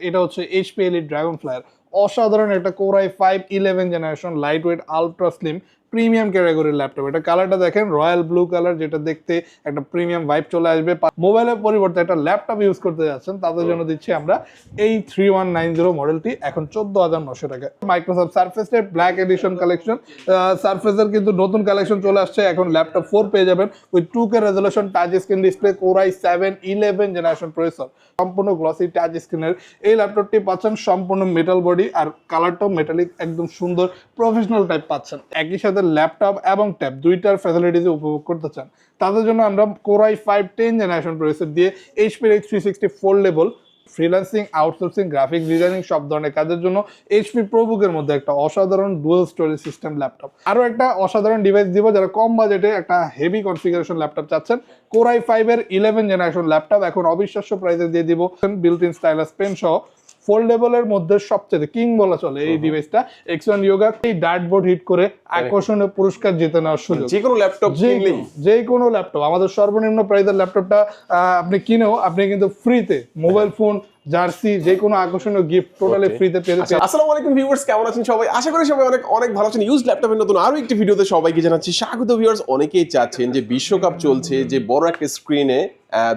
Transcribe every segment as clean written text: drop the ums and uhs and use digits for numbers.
এটা হচ্ছে HP elite dragon flyer, অসাধারণ একটা core i5-11 generation light weight ultra slim premium ক্যাটাগরির ল্যাপটপ। এটা কালারটা দেখেন রয়্যাল ব্লু কালার, যেটা দেখতে একটা প্রিমিয়াম ভাইব চলে আসবে। মোবাইলের পরিবর্তে একটা ল্যাপটপ ইউজ করতে যাচ্ছেন তাদের জন্য দিচ্ছি আমরা এই 3190 মডেলটি এখন 14,900 টাকা। মাইক্রোসফট সারফেসের ব্ল্যাক এডিশন কালেকশন, সারফেসের কিন্তু নতুন কালেকশন চলে আসছে, এখন ল্যাপটপ 4 পেয়ে যাবেন with 2K resolution touch screen display, core i7-11 generation processor, সম্পূর্ণ গ্লসি টাচ স্ক্রিনের এই ল্যাপটপটি পাচ্ছেন সম্পূর্ণ মেটাল বডি আর কালারটাও মেটালিক, একদম সুন্দর প্রফেশনাল টাইপ পাচ্ছেন। একই সাথে ল্যাপটপ এবং ট্যাব দুইটার ফ্যাসিলিটিস উপভোগ করতে চান তাদের জন্য আমরা কোর i5-10 জেনারেশন প্রসেসর দিয়ে HP H360 foldable freelancing, outsourcing, graphics designing সব ধরনের কাজের জন্য HP প্রোবুকের মধ্যে একটা অসাধারণ ডুয়াল স্টোরেজ সিস্টেম ল্যাপটপ। আরও একটা অসাধারণ ডিভাইস দিব যারা কম বাজেটে একটা হেভি কনফিগারেশন ল্যাপটপ চাচ্ছেন। কোর i5-11 জেনারেশন ল্যাপটপ এখন অবিশ্বাস্য প্রাইসে দিয়ে দিব, বিল্ট ইন স্টাইলাস পেন সহ। ফোল্ডেবলের মধ্যে সবচেয়ে কিং বলা চলে এই ডিভাইসটা। X1 Yoga এই ডার্ট বোর্ড হিট করে আকর্ষণীয় পুরস্কার জিতে নেওয়ার সুযোগ। যে কোনো ল্যাপটপ আমাদের সর্বনিম্ন প্রাইসের ল্যাপটপটা আপনি কিনেও আপনি কিন্তু ফ্রিতে মোবাইল ফোন, জার্সি, যে কোনো আকর্ষণীয় গিফট টোটালি ফ্রিতে পেয়ে যাচ্ছেন। আসসালামু আলাইকুম ভিউয়ার্স, কেমন আছেন সবাই? আশা করি সবাই অনেক অনেক ভালো আছেন। ইউজ ল্যাপটপের নতুন আরো একটি ভিডিওতে সবাইকে জানাচ্ছি স্বাগত। ভিউয়ার্স, অনেকেই চাচ্ছেন যে বিশ্বকাপ চলছে, যে বড় একটা স্ক্রিনে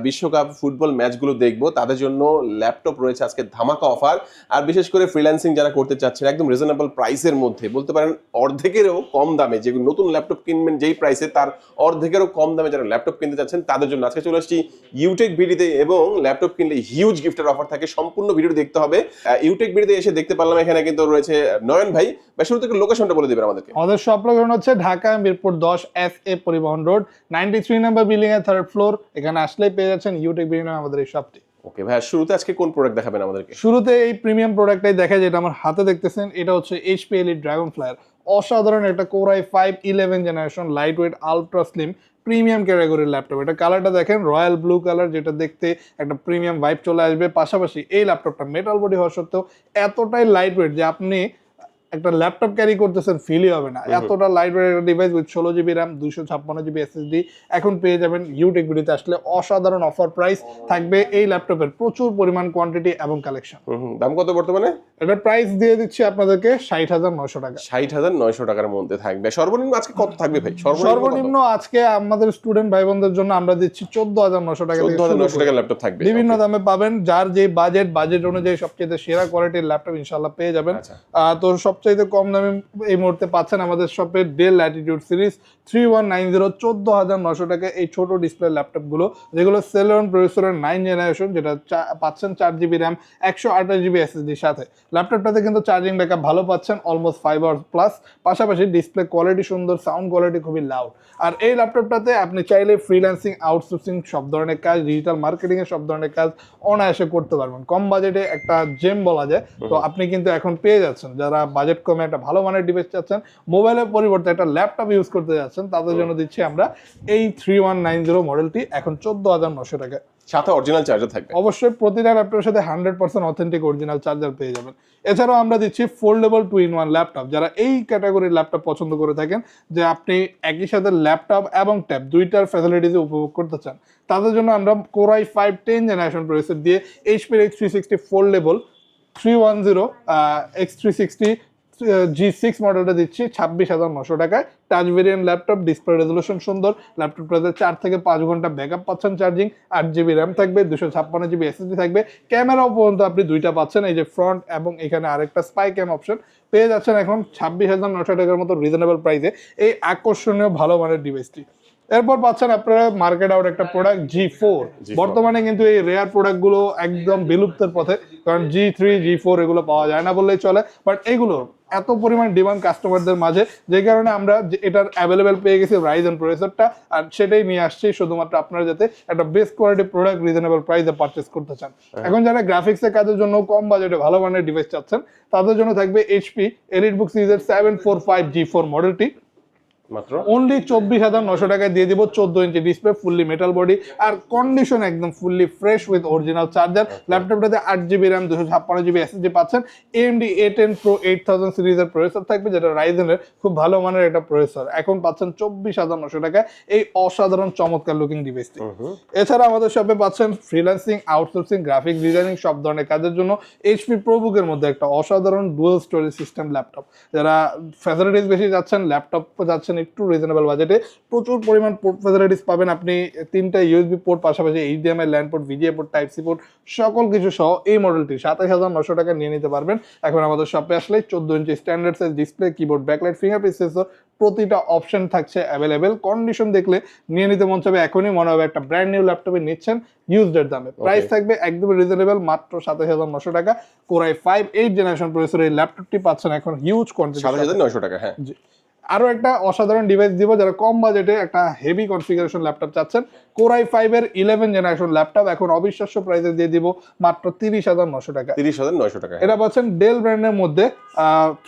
বিশ্বকাপ ফুটবল ম্যাচগুলো দেখবো, তাদের জন্য ল্যাপটপ রয়েছে আজকে ধামাকা অফার। আর বিশেষ করে ফ্রিল্যান্সিং যারা করতে চাচ্ছেন একদম রিজনেবল প্রাইসের মধ্যে, বলতে পারেন অর্ধেকেরও কম দামে, যে নতুন ল্যাপটপ কিনবেন যেই প্রাইসে তার অর্ধেকেরও কম দামে যারা ল্যাপটপ কিনতে চাচ্ছেন তাদের জন্য আজকে চলে আসছি ইউটেক ভিডিওতে। এবং ল্যাপটপ কিনলে হিউজ গিফটের অফার থাকে, সম্পূর্ণ ভিডিও দেখতে হবে। ইউটেক ভিডিওতে এসে দেখতে পারলাম এখানে কিন্তু রয়েছে নয়ন ভাই। বা শুরু থেকে লোকেশনটা বলে দিবেন আমাদেরকে। আমাদের শপ লোকেশন হচ্ছে ঢাকা মিরপুর 10 SA পরিবহন রোড 93 নম্বর বিল্ডিং এর 3rd ফ্লোর। এখানে আসলেই পেয়ে যাচ্ছেন ইউটেক ভিডিও নামে আমাদের এই শপটি। ওকে ভাই, শুরুতে আজকে কোন প্রোডাক্ট দেখাবেন আমাদেরকে? শুরুতে এই প্রিমিয়াম প্রোডাক্টটাই দেখা, যেটা আমার হাতে দেখতেছেন, এটা হচ্ছে এইচপি এলিট ড্রাগন ফ্লায়ার, অসাধারণ একটা core i5-11 generation light weight ultra slim premium ক্যাটাগরির ল্যাপটপ। এটা কালারটা দেখেন রয়্যাল ব্লু কালার, যেটা দেখতে একটা প্রিমিয়াম ভাইব চলে আসবে। পাশাপাশি এই ল্যাপটপটা মেটাল বডি হওয়া সত্ত্বেও এতটাই লাইট ওয়েট যে আপনি একটা ল্যাপটপ ক্যারি করতেছেন ফিলই হবে না, এতটা লাইট ওয়েট একটা device with 16GB RAM 256GB SSD এখন পেয়ে যাবেন ইউটেক ভিডিওতে আসলে। অসাধারণ অফার প্রাইস থাকবে এই ল্যাপটপের, প্রচুর পরিমাণ কোয়ান্টিটি এবং কালেকশন। দাম কত বর্তমানে? এটার প্রাইস দিয়ে দিচ্ছি আপনাদেরকে 60,900 টাকা। 60,900 টাকার মধ্যে থাকবে। সর্বনিম্ন আজকে কত থাকবে ভাই? সর্বনিম্ন আজকে আমাদের স্টুডেন্ট ভাই বোনদের জন্য আমরা দিচ্ছি 14,900 টাকা। 14,900 টাকার ল্যাপটপ থাকবে, বিভিন্ন দামে পাবেন। যার যে বাজেট অনুযায়ী সবচেয়ে সেরা কোয়ালিটির ল্যাপটপ ইনশাআল্লাহ পেয়ে যাবেন। তো সবচাইতে কম দামে এই মুহূর্তে পাচ্ছেন আমাদের শপে ডেল ল্যাটিটিউড সিরিজ 3190 14,900 টাকা এই ছোট ডিসপ্লে ল্যাপটপ গুলো, যেগুলো সেলেরন প্রসেসরের 9 জেনারেশন, যেটা পাচ্ছেন 4GB RAM 128GB SSD সাথে। ল্যাপটপটাতে কিন্তু চার্জিং ব্যাকআপ ভালো পাচ্ছেন, অলমোস্ট 5 আওয়ার্স প্লাস। পাশাপাশি ডিসপ্লে কোয়ালিটি সুন্দর, সাউন্ড কোয়ালিটি খুবই লাউড। আর এই ল্যাপটপটাতে আপনি চাইলে ফ্রিল্যান্সিং, আউটসোর্সিং সব ধরনের কাজ, ডিজিটাল মার্কেটিং এর সব ধরনের কাজ অনায়াসে করতে পারবেন। কম বাজেটে একটা জেম বলা যায়। তো আপনি কিন্তু এখন পেয়ে যাচ্ছেন, যারা বাজেট কমে একটা ভালো মানের ডিভাইস চাচ্ছেন, মোবাইলের পরিবর্তে একটা ল্যাপটপ ইউজ করতে যাচ্ছেন, তাদের জন্য দিচ্ছি আমরা এই 3190 মডেলটি এখন 14,900 টাকা। সাথে অরিজিনাল চার্জার থাকবে। অবশ্যই প্রতিটা ল্যাপটপের সাথে 100% অথেন্টিক অরিজিনাল চার্জার পেয়ে যাবেন। এছাড়াও আমরা দিচ্ছি ফোল্ডেবল 2-in-1 ল্যাপটপ। যারা এই ক্যাটাগরির ল্যাপটপ পছন্দ করে থাকেন, যে আপনি একই সাথে ল্যাপটপ এবং ট্যাব দুইটার ফ্যাসিলিটিস উপভোগ করতে চান, তাদের জন্য আমরা কোর i5-10 জেনারেশন প্রসেসর দিয়ে HP H360 foldable 310 X360 G6 মডেলটা দিচ্ছি 26,900 টাকায়। Touch variant laptop, display resolution সুন্দর, ল্যাপটপটাতে 4 থেকে 5 ঘন্টা ব্যাকআপ পাচ্ছেন চার্জিং, 8GB RAM থাকবে, 256GB SSD থাকবে, ক্যামেরাও পর্যন্ত আপনি দুইটা পাচ্ছেন, এই যে ফ্রন্ট এবং এখানে আরেকটা স্পাই ক্যাম অপশন পেয়ে যাচ্ছেন এখন 26,900 টাকার মতো রিজনেবল প্রাইসে এই আকর্ষণীয় ভালো মানের ডিভাইসটি। এরপর পাচ্ছেন আপনারা মার্কেট আউট একটা প্রোডাক্ট G4। বর্তমানে কিন্তু এই রেয়ার প্রোডাক্ট গুলো একদম বিলুপ্তের পথে, কারণ G3 G4 এগুলো পাওয়া যায় না বললেই চলে। বাট এগুলো এত পরিমাণ ডিমান্ড কাস্টমারদের মাঝে, যে কারণে আমরা এটার অ্যাভেলেবেল পেয়ে গেছি রাইজেন প্রসেসরটা, আর সেটাই নিয়ে আসছি শুধুমাত্র আপনারা যাতে একটা বেস্ট কোয়ালিটি প্রোডাক্ট রিজনেবল প্রাইসে পারচেস করতে চান। এখন যারা গ্রাফিক্সের কাজের জন্য কম বাজেটে ভালো মানের ডিভাইস চাচ্ছেন, তাদের জন্য থাকবে HP এলিটবুক সিরিজের 745 G4 মডেলটি। মাত্র অনলি 24,900 টাকায় দিয়ে দিব 14 inch display, fully metal body, আর কন্ডিশন একদম fully fresh with original charger. ল্যাপটপটাতে 8GB র্যাম 256GB এসএসডি পাচ্ছেন। AMD A10 Pro 8000 সিরিজের প্রসেসর থাকবে, যেটা রাইজেনের খুব ভালো মানের একটা প্রসেসর। এখন পাচ্ছেন 24,900 টাকায় এই অসাধারণ চমৎকার লুকিং ডিভাইসটি। এছাড়া আমাদের শপে পাচ্ছেন ফ্রিল্যান্সিং, আউটসোর্সিং, গ্রাফিক ডিজাইনিং সব ধরনের কাজের জন্য HP ProBook-এর মধ্যে একটা অসাধারণ ডুয়াল স্টোরেজ সিস্টেম ল্যাপটপ। যারা ফ্যাসিলিটিস বেশি যাচ্ছেন, ল্যাপটপ যাচ্ছেন একটু রিজনেবল বাজেটে, প্রচুর পরিমাণ পোর্ট ফ্যাসিলিটিস পাবেন আপনি। 3টা USB পোর্ট, পাশাপাশি HDMI land port, VGA port, type C port, সকল কিছু সহ এই মডেলটি 27,900 টাকা নিয়ে নিতে পারবেন। এখন আমাদের শপে আসলে 14 inch standard size display, keyboard, backlight, fingerprint sensor, প্রতিটা অপশন থাকছে অ্যাভেলেবেল। কন্ডিশন দেখলে নিয়ে নিতে মন চাবে, এখনই মনে হবে একটা ব্র্যান্ড নিউ ল্যাপটপে নিচ্ছেন ইউজড দামে। প্রাইস থাকবে একদমই রিজনেবল, মাত্র 27,900 টাকা। Core i5 8th generation processor এই ল্যাপটপটি পাচ্ছেন এখন হিউজ কোয়ান্টিটি, 7,900 টাকা। হ্যাঁ, আরো একটা অসাধারণ ডিভাইস দিব যারা কম বাজেটে একটা হেভি কনফিগারেশন ল্যাপটপ চাচ্ছেন। Core i5 এর 11th জেনারেশন ল্যাপটপ এখন অবিশ্বাস্য প্রাইসে দিয়ে দিব মাত্র 30,900 টাকা। 30,900 টাকা। এটা পাচ্ছেন ডেল ব্র্যান্ডের মধ্যে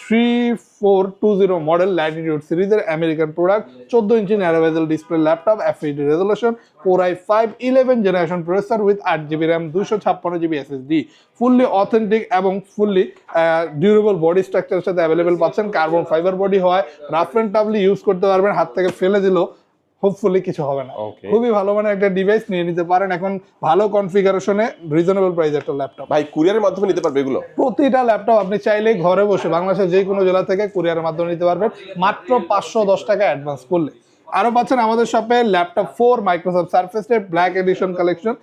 3420 মডেল ল্যাটিটিউড সিরিজের American product, 14 inch narrow bezel display laptop, FHD resolution, Core i5 11th generation processor with 8GB RAM 256GB SSD, fully authentic এবং ফুললি ডিউরেবল বডি স্ট্রাকচারের সাথে অ্যাভেলেবেল পাচ্ছেন। কার্বন ফাইবার বডি হয়, rough and toughly use করতে পারবেন, হাত থেকে ফেলে দিল হোপফুলি কিছু হবে না। খুবই ভালো মানের একটা ডিভাইস নিয়ে নিতে পারেন এখন ভালো কনফিগারেশনে, রিজনেবল প্রাইস একটা ল্যাপটপ। ভাই কুরিয়ারের মাধ্যমে নিতে পারবে এগুলো? প্রতিটা ল্যাপটপ আপনি চাইলেই ঘরে বসে বাংলাদেশের যে কোনো জেলা থেকে কুরিয়ারের মাধ্যমে নিতে পারবেন মাত্র 510 টাকা অ্যাডভান্স করলে। আরো পাচ্ছেন আমাদের শপে ল্যাপটপ 4 মাইক্রোসফট সারফেসের ব্ল্যাক এডিশন কালেকশন।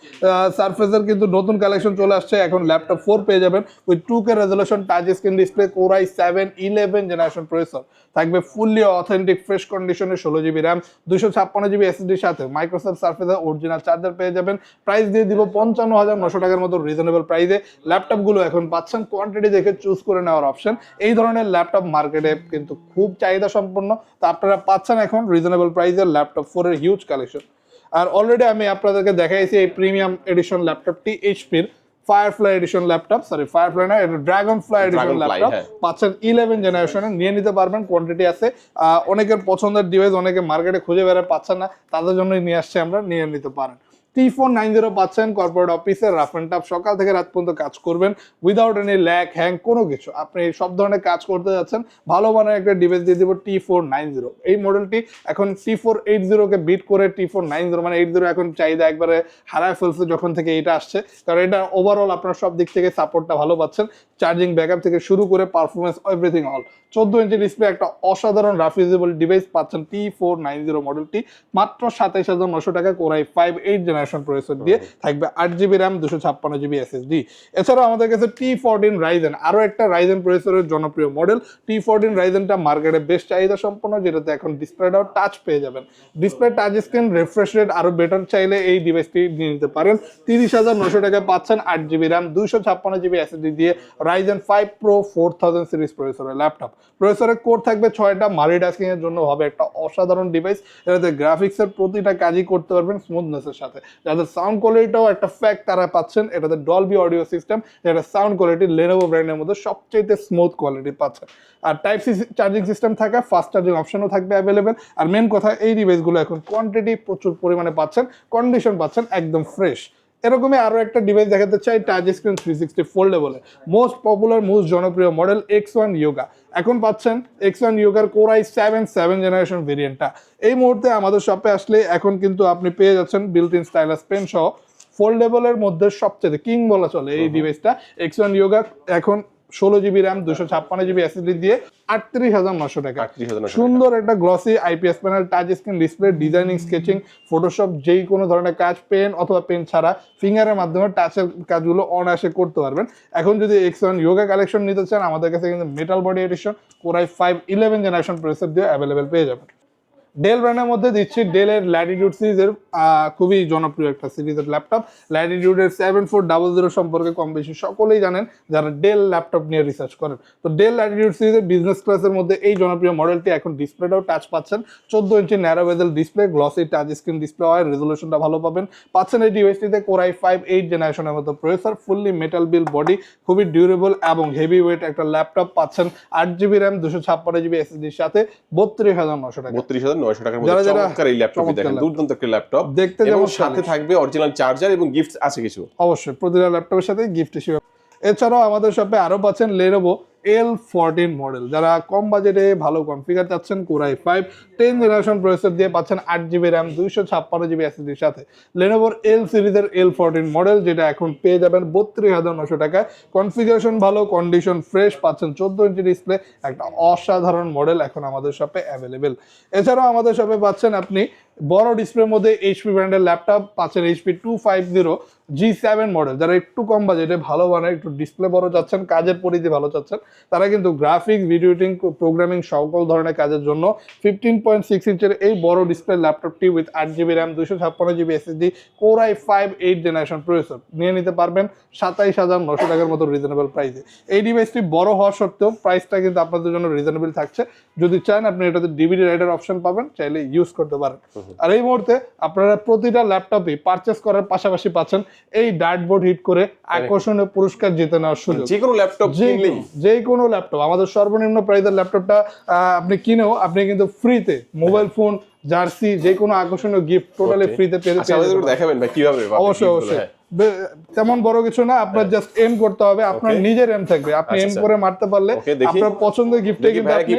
সারফেসের কিন্তু নতুন কালেকশন চলে আসছে, এখন ল্যাপটপ 4 পেয়ে যাবেন with 2K resolution, touch screen display, Core i7 11th generation processor থাকবে, ফুললি অথেন্টিক ফ্রেশ কন্ডিশনে, 16GB র্যাম 256GB এসএসডির সাথে মাইক্রোসফট সারফেসের অরিজিনাল চার্জার পেয়ে যাবেন। প্রাইস দিয়ে দিব 55,900 টাকার মতো রিজনেবল প্রাইসে। ল্যাপটপগুলো এখন পাচ্ছেন কোয়ান্টিটি দেখে চুজ করে নেওয়ার অপশন। এই ধরনের ল্যাপটপ মার্কেটে কিন্তু খুব চাহিদা সম্পন্ন, তো আপনারা পাচ্ছেন এখন রিজনেবল প্রাইসের ল্যাপটপ 4 এর হিউজ কালেকশন। আর অলরেডি আমি আপনাদেরকে দেখাইছি এই প্রিমিয়াম এডিশন ল্যাপটপটি এইচপির Firefly edition laptop, sorry Firefly না, এটা ড্রাগন ফ্লাই এডিশন ল্যাপটপ পাচ্ছেন 11th জেনারেশনে, নিয়ে নিতে পারবেন। কোয়ান্টিটি আছে, অনেকের পছন্দের ডিভাইস অনেকে মার্কেটে খুঁজে বেড়ায় পাচ্ছেন না, তাদের জন্যই নিয়ে আসছে আমরা, নিয়ে নিতে পারেন। T490 পাচ্ছেন কর্পোরেট অফিসে, রাফ এন্ড টাফ সকাল থেকে রাত পর্যন্ত কাজ করবেন উইদাউট এনি ল্যাগ, হ্যাং, কোনো কিছু। আপনি সব ধরনের কাজ করতে যাচ্ছেন, ভালো মানের একটা ডিভাইস দিয়ে দিব T490। এই মডেলটি এখন T480 কে বিট করে T490 মানে 80 এখন চাহিদা একবারে হারায় ফেলছে যখন থেকে এটা আসছে, কারণ এটা ওভারঅল আপনার সব দিক থেকে সাপোর্টটা ভালো পাচ্ছেন, চার্জিং ব্যাকআপ থেকে শুরু করে performance everything all. 14 inch display একটা অসাধারণ রাফিজেবল ডিভাইস পাচ্ছেন T490 মডেলটি মাত্র 27,900 টাকা। Core i5 8th generation processor দিয়ে থাকবে, 8GB র্যাম 256GB এসএসডি। এছাড়াও আমাদের কাছে T14 রাইজেন, আরো একটা রাইজেন প্রসেসরের জনপ্রিয় মডেল। T14 রাইজেনটা মার্কেটে বেশ চাহিদা সম্পন্ন, যেটাতে এখন ডিসপ্লেটাও টাচ পেয়ে যাবেন, display touch screen, refresh rate আরো বেটার চাইলে এই ডিভাইসটি নিয়ে নিতে পারেন। 30,900 টাকায় পাচ্ছেন 8GB র্যাম 256GB এসএসডি দিয়ে রাইজেন 5 Pro 4000 সিরিজ প্রসেসরের ল্যাপটপ। প্রসেসরের কোর থাকবে 6টা, মাল্টিটাস্কিং এর জন্য হবে একটা অসাধারণ ডিভাইস। এটাতে গ্রাফিক্সের প্রতিটা কাজই করতে পারবেন স্মুথনেসের সাথে। যাদের সাউন্ড কোয়ালিটিটাও একটা ফ্যাক্ট তারা পাচ্ছেন, এটাতে ডলবি অডিও সিস্টেম, যেটা সাউন্ড কোয়ালিটি Lenovo ব্র্যান্ডের মধ্যে সবচেয়ে স্মুথ কোয়ালিটি পাচ্ছেন। আর টাইপ সি চার্জিং সিস্টেম থাকা, ফাস্ট চার্জিং অপশনও থাকবে অ্যাভেলেবেল। আর মেন কথা, এই ডিভাইসগুলো এখন কোয়ান্টিটি প্রচুর পরিমাণে পাচ্ছেন, কন্ডিশন পাচ্ছেন একদম ফ্রেশ। এরকমই আরো একটা ডিভাইস দেখাতে চাই, touch screen 360 foldable, most popular most জনপ্রিয় মডেল X1 Yoga। এখন পাচ্ছেন X1 Yoga Core i7 7th generation ভেরিয়েন্টটা। এই মুহূর্তে আমাদের শপে আসলে এখন কিন্তু আপনি পেয়ে যাচ্ছেন বিল্ট ইন স্টাইলাস পেন সহ, ফোল্ডেবলের মধ্যে সবচেয়ে কিং বলা চলে এই ডিভাইসটা। X1 Yoga এখন 16GB র্যাম 256GB এসএসডি দিয়ে 38,900 টাকা। সুন্দর একটা glossy IPS panel, touch screen display, designing, sketching, Photoshop, যেই কোনো ধরনের কাজ পেন অথবা পেন ছাড়া ফিঙ্গারের মাধ্যমে টাচের কাজগুলো অনায়াসে করতে পারবেন। এখন যদি X1 Yoga কালেকশন নিতে চান, আমাদের কাছে কিন্তু metal body edition Core i5 11th generation processor দিয়ে অ্যাভেলেবেল পেয়ে যাবেন। ডেল ব্র্যান্ডের মধ্যে দিচ্ছি ডেলের ল্যাটিটিউড সিরিজের খুবই জনপ্রিয় একটা সিরিজের ল্যাপটপ। ল্যাটিটিউডের 7400 সম্পর্কে কম বেশি সকলেই জানেন যারা ডেল ল্যাপটপ নিয়ে রিসার্চ করেন। তো ডেল ল্যাটিটিউড সিরিজের বিজনেস ক্লাসের মধ্যে এই জনপ্রিয় মডেলটি এখন ডিসপ্লেটাও টাচ পাচ্ছেন, 14 inch narrow bezel display, glossy touch screen display হয়, রেজলিউশনটা ভালো পাবেন। পাচ্ছেন এই ডিভাইসটিতে Core i5 8 জেনারেশনের মতো প্রসেসর, ফুললি মেটাল বিল বডি, খুবই ডিউরেবল এবং হেভি ওয়েট একটা ল্যাপটপ পাচ্ছেন। 8GB র্যাম 256GB এসএসডির সাথে 32,900 টাকা। 32,900 টাকার মধ্যে চমৎকার এই ল্যাপটপটি দেখেন, দুর্দান্ত একটা ল্যাপটপ দেখতে এবং যেমন সাথে থাকবে অরিজিনাল চার্জার এবং গিফট আছে কিছু। অবশ্যই প্রতিটা ল্যাপটপের সাথে গিফট হিসেবে। এছাড়াও আমাদের শপে আরো পাচ্ছেন Lenovo L14 মডেল, যারা কম বাজেটে ভালো কনফিগার চাচ্ছেন Core i5 10 জেনারেশন প্রসেসর দিয়ে পাচ্ছেন 8GB র্যাম 256GB এসএসডির সাথে। Lenovo L সিরিজের L14 মডেল যেটা এখন পেয়ে যাবেন 32,900 টাকায়। কনফিগারেশন ভালো, কন্ডিশন ফ্রেশ, পাচ্ছেন 14 ইঞ্চি ডিসপ্লে, একটা অসাধারণ মডেল এখন আমাদের শপে অ্যাভেলেবেল। এছাড়াও আমাদের শপে পাচ্ছেন আপনি বড় ডিসপ্লের মধ্যে HP ব্র্যান্ডের ল্যাপটপ পাচ্ছেন HP 250 G7 মডেল, যারা একটু কম বাজেটে ভালো মানের একটু ডিসপ্লে বড় চাচ্ছেন, কাজের পরিধি ভালো চাচ্ছেন, তারা কিন্তু গ্রাফিক্স, ভিডিও এডিটিং, প্রোগ্রামিং সকল ধরনের কাজের জন্য 15.6 ইঞ্চের এই বড় ডিসপ্লে ল্যাপটপটি with 8GB RAM 256GB SSD Core i5 8 generation processor নিয়ে নিতে পারবেন 27,900 টাকার মতো রিজনেবল প্রাইসে। এই ডিভাইসটি বড় হওয়ার সত্ত্বেও প্রাইসটা কিন্তু আপনাদের জন্য রিজনেবল থাকছে। যদি চান আপনি এটাতে ডিভিডি রাইডার অপশন পাবেন, চাইলে ইউজ করতে পারেন। আর এই মুহূর্তে আপনারা প্রতিটা ল্যাপটপই পারচেস করার পাশাপাশি পাচ্ছেন এই ডার্টবোর্ড হিট করে আকর্ষণীয় পুরস্কার জিতে নেওয়ার সুযোগ। যে কোনো ল্যাপটপ কিনলেই, যে কোনো ল্যাপটপ, আমাদের সর্বনিম্ন প্রাইসের ল্যাপটপটা আপনি কিনেও আপনি কিন্তু ফ্রিতে মোবাইল ফোন, জার্সি, যে কোনো আকর্ষণীয় গিফট টোটালি ফ্রিতে পেয়ে যাবেন। দেখাবেন ভাই কিভাবে? অবশ্যই অবশ্যই, তেমন বড় কিছু না, আপনার জাস্ট এম করতে হবে, আপনার নিজের এম থাকবে, আপনি এম করে মারতে পারলে আপনার পছন্দের গিফটে কিন্তু আপনি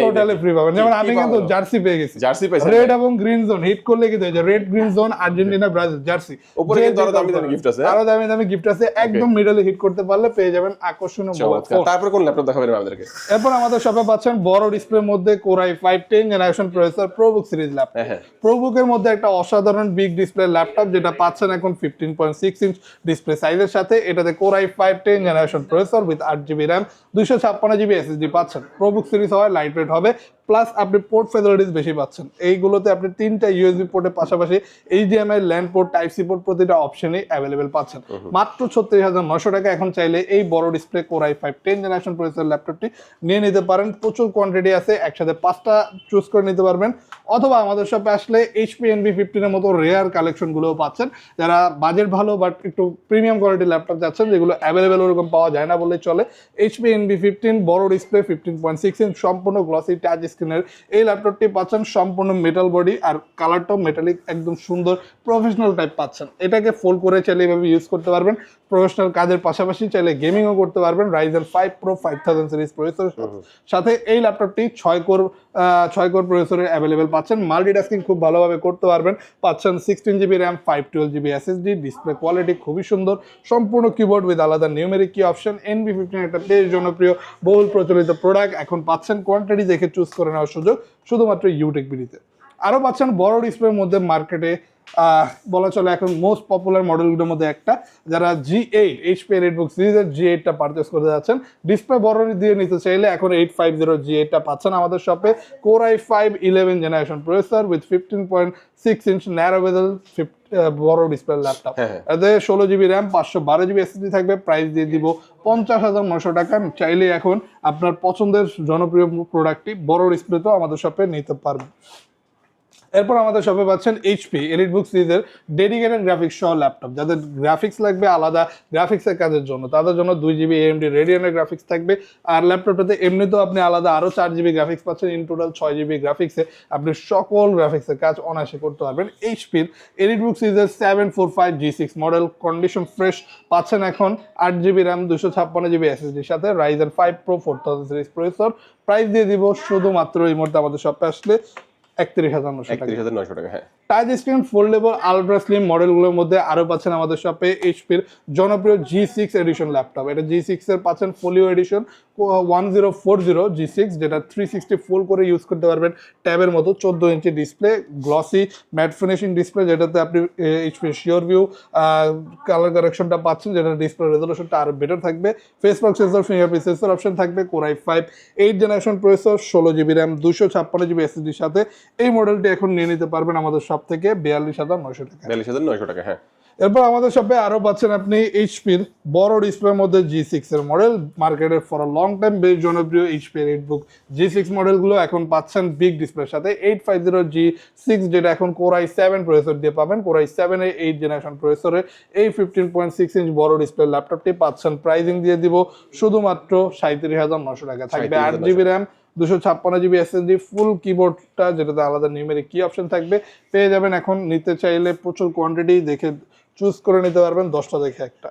টোটালি ফ্রি পাবেন। যেমন আমি কিন্তু জার্সি পেয়ে গেছি, জার্সি পাইছেন, রেড এবং গ্রিন জোন হিট করলে কিন্তু এই যে red green zone Argentina Brazil jersey, উপরে কিন্তু আরো দামি দামি গিফট আছে, আরো দামি দামি গিফট আছে, একদম মিডলে হিট করতে পারলে পেয়ে যাবেন আকর্ষণীয় মোবাইল ফোন। তারপর কোন ল্যাপটপ দেখাবেন আমাদেরকে? এরপর আমাদের শপে পাচ্ছেন বড় ডিসপ্লের মধ্যে Core i5 10 generation processor ProBook series laptop. ProBook-এর মধ্যে একটা অসাধারণ বিগ ডিসপ্লে ল্যাপটপ যেটা পাচ্ছেন এখন 15.6 ইঞ্চ ডিসপ্লে সাইজের সাথে। এটাতে Core i5 10 generation processor with 8GB RAM 256GB SSD পাচ্ছেন। ProBook সিরিজ হয় লাইট ওয়েট হবে, প্লাস আপনি পোর্ট ফ্যাসিলিটিস বেশি পাচ্ছেন। এইগুলোতে আপনি 3টা ইউএসবি পোর্টের পাশাপাশি HDMI, land port, type C port প্রতিটা অপশনই অ্যাভেলেবেল পাচ্ছেন। মাত্র 36,900 টাকা এখন চাইলে এই বড় display Core i5 10 generation processor ল্যাপটপটি নিয়ে নিতে পারেন। প্রচুর কোয়ান্টিটি আছে, একসাথে 5টা চুজ করে নিতে পারবেন, অথবা আমাদের শপে আসলে HP NV15 এর মতো রেয়ার কালেকশনগুলোও পাচ্ছেন। যারা বাজেট ভালো বাট একটু প্রিমিয়াম কোয়ালিটির ল্যাপটপ যাচ্ছেন, যেগুলো অ্যাভেলেবেল ওরকম পাওয়া যায় না বললেই চলে, HP NV15 বড় ডিসপ্লে 15.6 ইঞ্চ সম্পূর্ণ গ্লসি টাচ স্ক্রিনের এই ল্যাপটপটি পাচ্ছেন, সম্পূর্ণ মেটাল বডি আর কালারটাও মেটালিক, একদম সুন্দর প্রফেশনাল টাইপ পাচ্ছেন। এটাকে ফোল্ড করে চাইলে এভাবে ইউজ করতে পারবেন, প্রফেশনাল কাজের পাশাপাশি চাইলে গেমিংও করতে পারবেন। Ryzen 5 Pro 5000 সিরিজ প্রসেসর সাথে এই ল্যাপটপটি 6 কোর প্রসেসরে অ্যাভেলেবেল পাচ্ছেন। মাল্টিটাস্কিং খুব ভালোভাবে করতে পারবেন, পাচ্ছেন 16GB RAM 512GB SSD, display quality খুবই সুন্দর, সম্পূর্ণ কিবোর্ড উইথ আলাদা নিউমেরিক কি অপশন। NV15 একটা বেশ জনপ্রিয় বহুল প্রচলিত প্রোডাক্ট, এখন পাচ্ছেন কোয়ান্টিটি দেখে চুজ করে নেওয়ার সুযোগ শুধুমাত্র ইউটেক বিডিতে। আরও পাচ্ছেন বড় ডিসপ্লের মধ্যে মার্কেটে বলা চলে এখন মোস্ট পপুলার মডেলগুলোর মধ্যে একটা, যারা G8 HP এলিটবুক সিরিজের G8টা পারচেস করতে যাচ্ছেন, ডিসপ্লে বড় দিয়ে নিতে চাইলে এখন 850 G8টা পাচ্ছেন আমাদের শপে। Core i5 11 generation processor with 15.6 inch narrow বেজেল বড় ডিসপ্লে ল্যাপটপ। এতে 16GB র্যাম 512GB এসএসডি থাকবে। প্রাইস দিয়ে দিব 50,900 টাকা। চাইলে এখন আপনার পছন্দের জনপ্রিয় প্রোডাক্টটি বড় ডিসপ্লেতেও আমাদের শপে নিতে পারবেন। এরপর আমাদের শপে পাচ্ছেন HP এলিটবুক সিরিজের ডেডিকেটেড গ্রাফিক্স সহ ল্যাপটপ। যাদের গ্রাফিক্স লাগবে আলাদা গ্রাফিক্সের কাজের জন্য, তাদের জন্য 2GB AMD রেডিয়ানের গ্রাফিক্স থাকবে। আর ল্যাপটপটাতে এমনিতেও আপনি আলাদা আরও 4GB গ্রাফিক্স পাচ্ছেন। ইন টোটাল 6GB গ্রাফিক্সে আপনি সকল গ্রাফিক্সের কাজ অনায়াসে করতে পারবেন। HPর এলিটবুক সিরিজের 745 G6 মডেল, কন্ডিশন ফ্রেশ, পাচ্ছেন এখন 8GB র্যাম 256GB এসএসডির সাথে। Ryzen 5 Pro 4000 series processor. Price দিয়ে দিব শুধুমাত্র এই মুহূর্তে আমাদের শপে আসলে 31,900 টাকা। 31,900 টাকা, হ্যাঁ। Touch screen foldable ultra slim মডেলগুলোর মধ্যে আরও পাচ্ছেন আমাদের শপে এইচপির জনপ্রিয় G6 এডিশন ল্যাপটপ। এটা G6 এর পাচ্ছেন ফোলিও এডিশন 1040 G6, যেটা 360 ফুল করে ইউজ করতে পারবেন ট্যাবের মতো। 14 inch display, glossy matte finishing display, যেটাতে আপনি এইচপি শিওর ভিউ কালার কারেকশনটা পাচ্ছেন, যেটা ডিসপ্লে রেজলিউশনটা আরও বেটার থাকবে। Face lock sensor, fingerprint sensor option থাকবে। Core i5 8 generation processor, 16GB RAM, 256GB SSD সাথে এই মডেলটি এখন নিয়ে নিতে পারবেন আমাদের শপ থেকে 42,900 টাকা। 42,900 টাকা, হ্যাঁ। এরপর আমাদের শপে আরো পাচ্ছেন আপনি এইচপির বড় ডিসপ্লের মধ্যে G6 এর মডেল, মার্কেটের ফর লং টাইম বেশ জনপ্রিয় এইচপি এলিটবুক G6 মডেলগুলো এখন পাচ্ছেন বিগ ডিসপ্লের সাথে 850G6, যেটা এখন Core i7 প্রসেসর দিয়ে পাবেন। Core i7 এর 8 জেনারেশন প্রসেসরে এই 15.6 ইঞ্চ বড় ডিসপ্লে ল্যাপটপটি পাচ্ছেন প্রাইজিং দিয়ে দিব শুধুমাত্র 37,900 টাকা। থাকবে 8GB র্যাম, 256GB SSD, ফুল কিবোর্ডটা, যেটাতে আলাদা নিউমেরিক কি অপশন থাকবে পেয়ে যাবেন। এখন নিতে চাইলে প্রচুর কোয়ান্টিটি দেখে চুজ করে নিতে পারবেন, 10টা দেখে একটা।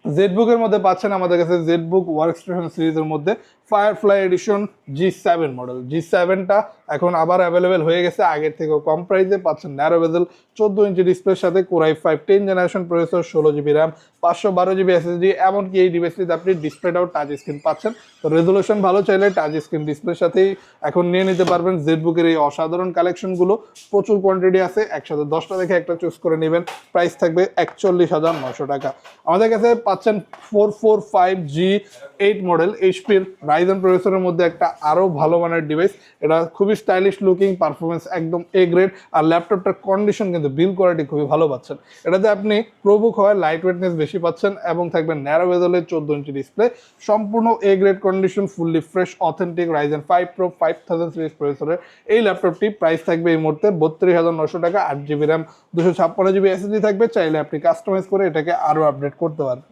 জেটবুকের মধ্যে পাচ্ছেন আমাদের কাছে জেটবুক ওয়ার্কস্টেশন সিরিজের মধ্যে ফায়ারফ্লাই এডিশন G7 মডেল। G7টা এখন আবার অ্যাভেলেবেল হয়ে গেছে, আগের থেকেও কম প্রাইসে পাচ্ছেন। ন্যারো বেজেল 14 ইঞ্চি ডিসপ্লের সাথে Core i5 10 generation processor, 16GB RAM, 512GB SSD, এমনকি এই ডিভাইসটিতে আপনি ডিসপ্লেটাও টাচ স্ক্রিন পাচ্ছেন। তো রেজলিউশন ভালো চাইলে টাচ স্ক্রিন ডিসপ্লের সাথেই এখন নিয়ে নিতে পারবেন জেটবুকের এই অসাধারণ কালেকশনগুলো। প্রচুর কোয়ান্টিটি আছে, একসাথে 10টা দেখে একটা চুজ করে নেবেন। প্রাইস থাকবে 41,900 টাকা। আমাদের কাছে পাচ্ছেন 445G8 মডেল এইচপির রাইজেন প্রসেসরের মধ্যে একটা আরও ভালো মানের ডিভাইস। এটা খুবই স্টাইলিশ লুকিং, পারফরমেন্স একদম এ গ্রেড, আর ল্যাপটপটার কন্ডিশন কিন্তু বিল কোয়ালিটি খুবই ভালো পাচ্ছেন। এটাতে আপনি প্রোবুক হয় লাইট ওয়েটনেস বেশি পাচ্ছেন এবং থাকবে ন্যারো বেজেলের 14 ইঞ্চি ডিসপ্লে, সম্পূর্ণ A grade condition, fully fresh authentic Ryzen 5 Pro 5000 series প্রসেসরের এই ল্যাপটপটি প্রাইস থাকবে এই মুহূর্তে 32,900 টাকা। 8GB র্যাম, 256GB SSD থাকবে, চাইলে আপনি কাস্টমাইজ করে এটাকে আরও আপডেট করতে পারবেন।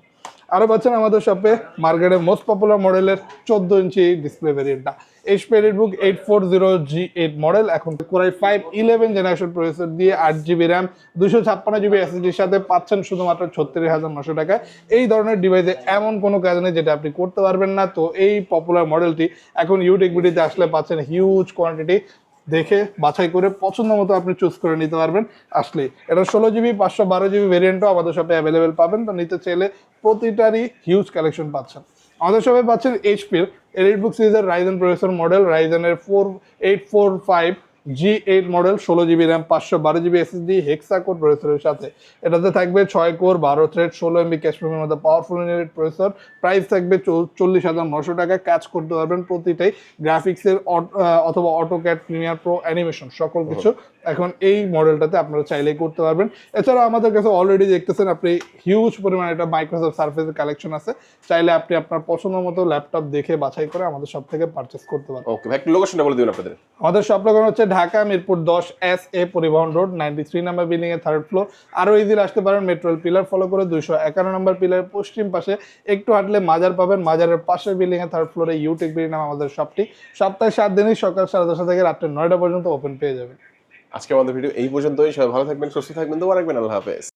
আরও পাচ্ছেন আমাদের শপে মার্কেটের মোস্ট পপুলার মডেলের 14 ইঞ্চি ডিসপ্লে ভেরিয়েন্টটা এইচপি এলিটবুক 840G8 মডেল, এখন Core i5 11 জেনারেশন প্রসেসর দিয়ে 8GB র্যাম, 256GB SSD এর সাথে পাচ্ছেন শুধুমাত্র 36,900 টাকায়। এই ধরনের ডিভাইসে এমন কোনো কাজ নেই যেটা আপনি করতে পারবেন না। তো এই পপুলার মডেলটি এখন ইউটিউবিটিতে আসলে পাচ্ছেন হিউজ কোয়ান্টিটি, দেখে বাছাই করে পছন্দ মতো আপনি চুজ করে নিতে পারবেন আসলে। এটা 16GB 512GB ভেরিয়েন্টও আমাদের শপে অ্যাভেলেবেল পাবেন। তো নিতে চাইলে প্রতিটারই হিউজ কালেকশন পাচ্ছেন। আমাদের শপে পাচ্ছেন এইচপির এলিটবুক সিরিজের রাইজেন প্রসেসর মডেল, রাইজেনের 4845G8 model, 16GB RAM, 512GB SSD, hexa core প্রসেসরের সাথে। এটাতে থাকবে 6 কোর 12 থ্রেড 16MB ক্যাশ মেমোরির মধ্যে পাওয়ারফুল ইউনিট প্রসেসর। প্রাইস থাকবে 40,900 টাকা। কাজ করতে পারবেন প্রতিটাই গ্রাফিক্সের অথবা অটোক্যাড, প্রিমিয়ার প্রো, অ্যানিমেশন সকল কিছু এখন এই মডেলটাতে আপনারা চাইলেই করতে পারবেন। এছাড়া আমাদের কাছে অলরেডি দেখতেছেন আপনি হিউজ পরিমাণে একটা মাইক্রোসফট সার্ফেসের কালেকশন আছে, চাইলে আপনি আপনার পছন্দ মতো ল্যাপটপ দেখে বাছাই করে আমাদের সব থেকে পারচেস করতে পারবেন। ওকে ভাই, একটু লোকেশনটা বলে দিবেন আপনাদের। আমাদের শপ লোকেশন হচ্ছে ঢাকা মিরপুর 10 SA পরিবহন রোড 93 নাম্বার বিল্ডিং এর 3rd ফ্লোর। আরো ইজিলি আসতে পারেন মেট্রো পিলার ফলো করে 251 নম্বর পিলারের পশ্চিম পাশে একটু হাঁটলে মাজার পাবেন, মাজারের পাশের বিল্ডিং এর 3rd ফ্লোরে ইউটেক বিল্ডিং নাম আমাদের শপটি। সপ্তাহে 7 দিনই সকাল 10:30 থেকে রাত্রে 9টা পর্যন্ত ওপেন পেয়ে যাবেন। আজকে আমাদের ভিডিও এই পর্যন্তই। সবাই ভালো থাকবেন, সুস্থ থাকবেন, দোয়া রাখবেন। আল্লাহ হাফেজ।